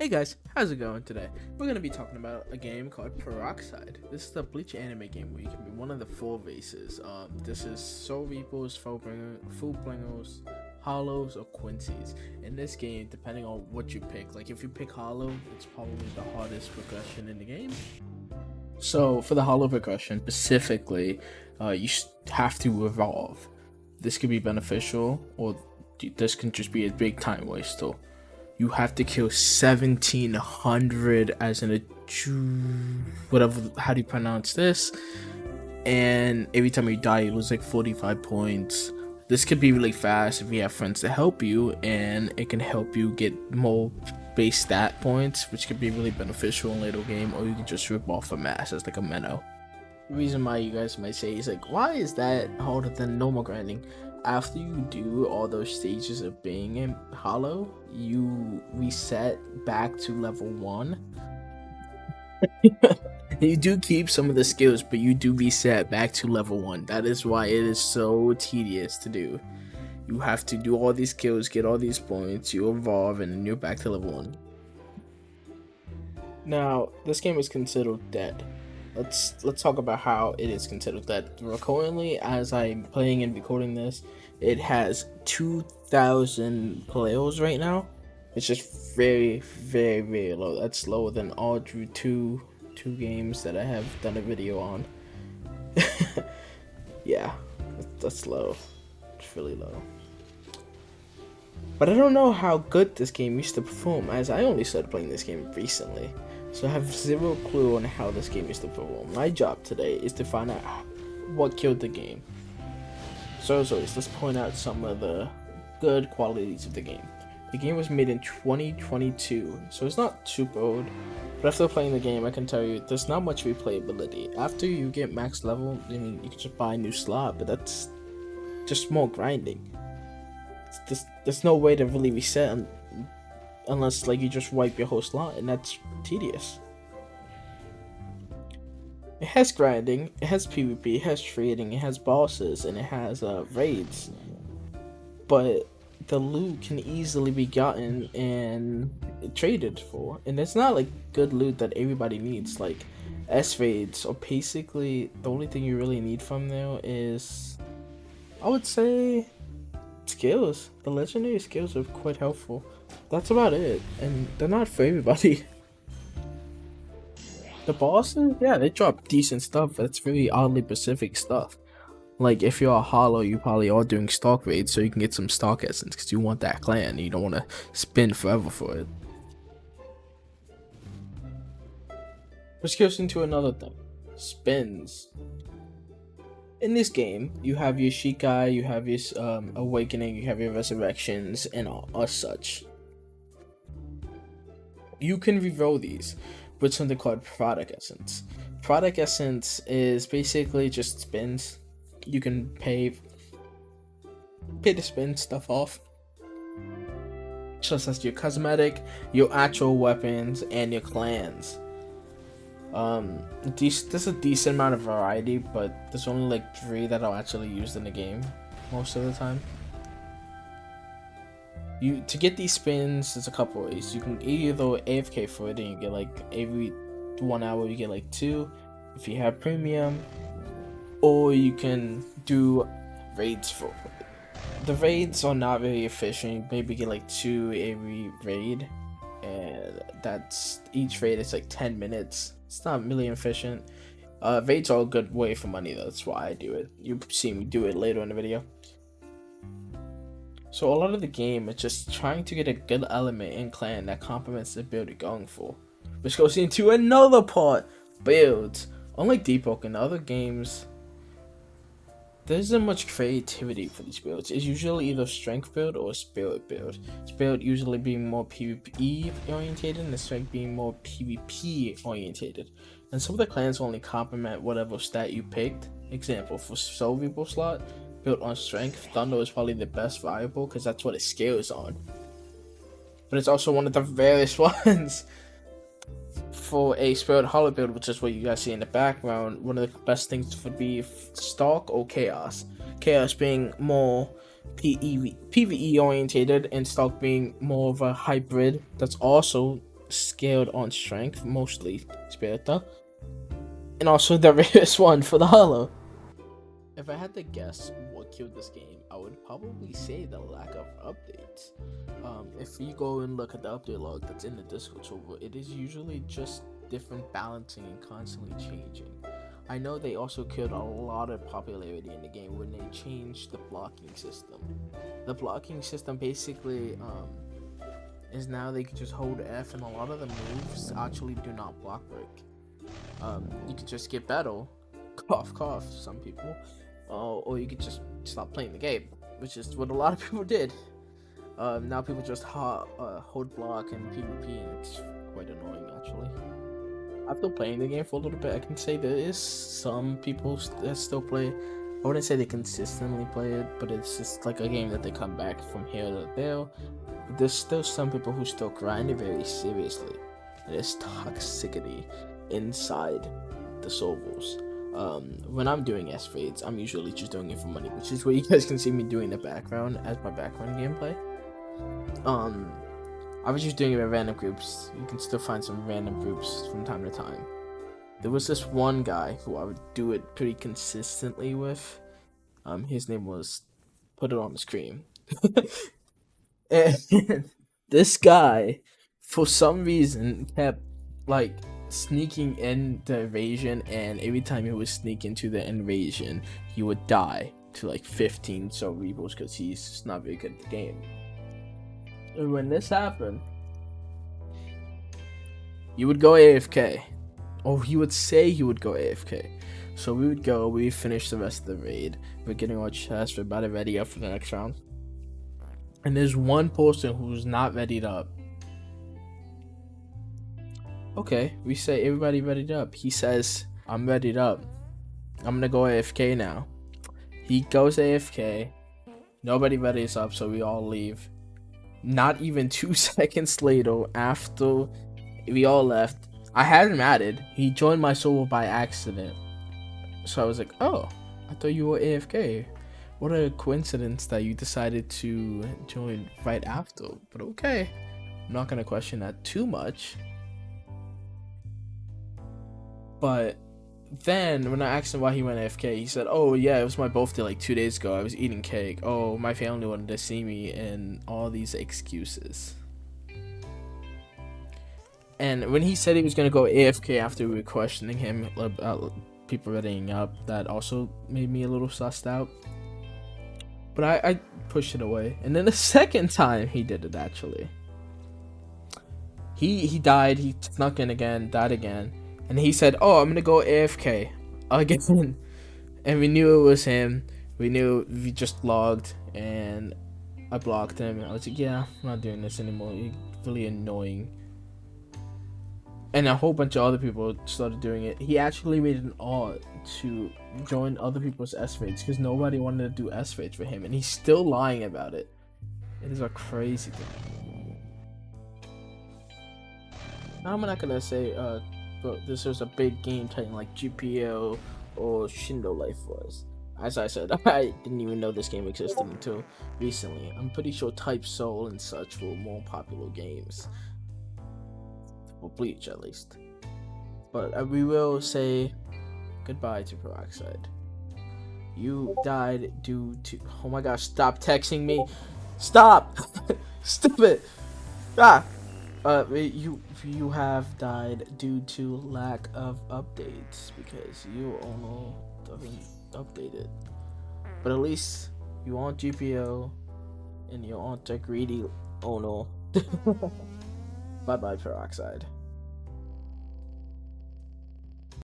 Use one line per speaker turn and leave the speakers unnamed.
Hey guys, how's it going today? We're going to be talking about a game called Peroxide. This is a Bleach anime game where you can be one of the four races. This is Soul Reapers, Fullbringers, Hollows, or Quincy's. In this game, depending on what you pick, like if you pick Hollow, it's probably the hardest progression in the game. So for the Hollow progression specifically, you have to evolve. This could be beneficial, or this can just be a big time waster. You have to kill 1700 as in a whatever, how do you pronounce this, and every time you die you lose like 45 points. This could be really fast if you have friends to help you, and it can help you get more base stat points, which could be really beneficial in later game, or you can just rip off a mass as like a minnow. The reason why you guys might say is like, why is that harder than normal grinding? After you do all those stages of being in Hollow, you reset back to level 1. You do keep some of the skills, but you do reset back to level 1. That is why it is so tedious to do. You have to do all these skills, get all these points, you evolve, and then you're back to level 1. Now, this game is considered dead. Let's talk about how it is considered dead. Currently, as I'm playing and recording this, it has 2,000 players right now. It's just very, very, very low. That's lower than all two games that I have done a video on. Yeah, that's low. It's really low. But I don't know how good this game used to perform, as I only started playing this game recently. So I have zero clue on how this game used to perform. My job today is to find out what killed the game. So as always, let's point out some of the good qualities of the game. The game was made in 2022, so it's not super old. But after playing the game, I can tell you there's not much replayability. After you get max level, I mean, you can just buy a new slot, but that's just more grinding. There's no way to really reset unless like you just wipe your whole slot, and that's tedious. It has grinding, it has PvP, it has trading, it has bosses, and it has raids. But the loot can easily be gotten and traded for, and it's not like good loot that everybody needs. Like S raids are basically the only thing you really need from there is, I would say, skills. The legendary skills are quite helpful. That's about it, and they're not for everybody. The bosses, yeah, they drop decent stuff, but it's very oddly specific stuff. Like, if you're a Hollow, you probably are doing stock raids so you can get some stock essence, because you want that clan, and you don't want to spin forever for it. Which goes into another thing. Spins. In this game, you have your Shikai, you have your Awakening, you have your Resurrections, and all such. You can reroll these with something called Product Essence. Product Essence is basically just spins. You can pay to spin stuff off, just as your cosmetic, your actual weapons, and your clans. There's a decent amount of variety, but there's only like 3 that are actually used in the game most of the time. To get these spins, there's a couple ways. You can either AFK for it and you get like every 1 hour you get like 2 if you have premium, or you can do raids for it. The raids are not very efficient. You maybe get like 2 every raid, and that's each raid is like 10 minutes. It's not really efficient. Raids are a good way for money though. That's why I do it. You see me do it later in the video. So a lot of the game is just trying to get a good element in clan that complements the build you're going for. Which goes into another part, builds. Unlike Deep Oak and other games, there isn't much creativity for these builds. It's usually either strength build or spirit build. Spirit usually being more PvE orientated, and the strength being more PvP orientated. And some of the clans only complement whatever stat you picked. Example, for Soul Reaper slot, built on strength, Thunder is probably the best viable because that's what it scales on. But it's also one of the rarest ones. For a Spirit Hollow build, which is what you guys see in the background, one of the best things would be Stalk or Chaos. Chaos being more PvE orientated, and Stalk being more of a hybrid that's also scaled on strength, mostly Spirita, and also the rarest one for the Hollow. If I had to guess what killed this game, I would probably say the lack of updates. If you go and look at the update log that's in the Discord server, it is usually just different balancing and constantly changing. I know they also killed a lot of popularity in the game when they changed the blocking system. The blocking system basically is now they can just hold F, and a lot of the moves actually do not block break. You could just skip battle, cough cough, some people, or you could just stop playing the game, which is what a lot of people did. Now people just hold block and PvP, and it's quite annoying actually. After playing the game for a little bit, I can say there is some people that still play. I wouldn't say they consistently play it, but it's just like a game that they come back from here to there. But there's still some people who still grind it very seriously. There's toxicity inside the servers. When I'm doing S raids, I'm usually just doing it for money, which is what you guys can see me doing in the background as my background gameplay. I was just doing it in random groups. You can still find some random groups from time to time. There was this one guy who I would do it pretty consistently with. His name was, put it on the screen. And this guy, for some reason, kept like sneaking in the invasion, and every time he would sneak into the invasion, he would die to like 15 cerebrals because he's just not very good at the game. And when this happened, you would go AFK. Or he would say he would go AFK. So we would go, we finish the rest of the raid. We're getting our chests, we're about to ready up for the next round. And there's one person who's not readied up. Okay, we say everybody readied up. He says, I'm readied up. I'm gonna go AFK now. He goes AFK. Nobody readies up, so we all leave. Not even 2 seconds later, after we all left, I had him added. He joined my server by accident. So I was like, oh, I thought you were AFK. What a coincidence that you decided to join right after. But okay, I'm not gonna question that too much. But then when I asked him why he went AFK, he said, oh yeah, it was my birthday like 2 days ago. I was eating cake. Oh, my family wanted to see me, and all these excuses. And when he said he was going to go AFK after we were questioning him about people readying up, that also made me a little sussed out. But I pushed it away. And then the second time he did it, actually. He died, he snuck in again, died again. And he said, oh, I'm going to go AFK again. And we knew it was him. We knew we just logged, and I blocked him. And I was like, yeah, I'm not doing this anymore. You're really annoying. And a whole bunch of other people started doing it. He actually made an art to join other people's S raids because nobody wanted to do S raids for him, and he's still lying about it. It is a crazy thing. Now, I'm not gonna say but this was a big game title like GPO or Shindo Life was. As I said, I didn't even know this game existed until recently. I'm pretty sure Type Soul and such were more popular games. Or Bleach, at least. But we will say goodbye to Peroxide. You died due to... Oh my gosh, stop texting me. Stop! Stop it! Ah! You have died due to lack of updates because your owner doesn't update it. But at least you aren't GPO and you aren't a greedy owner. Bye bye, Peroxide.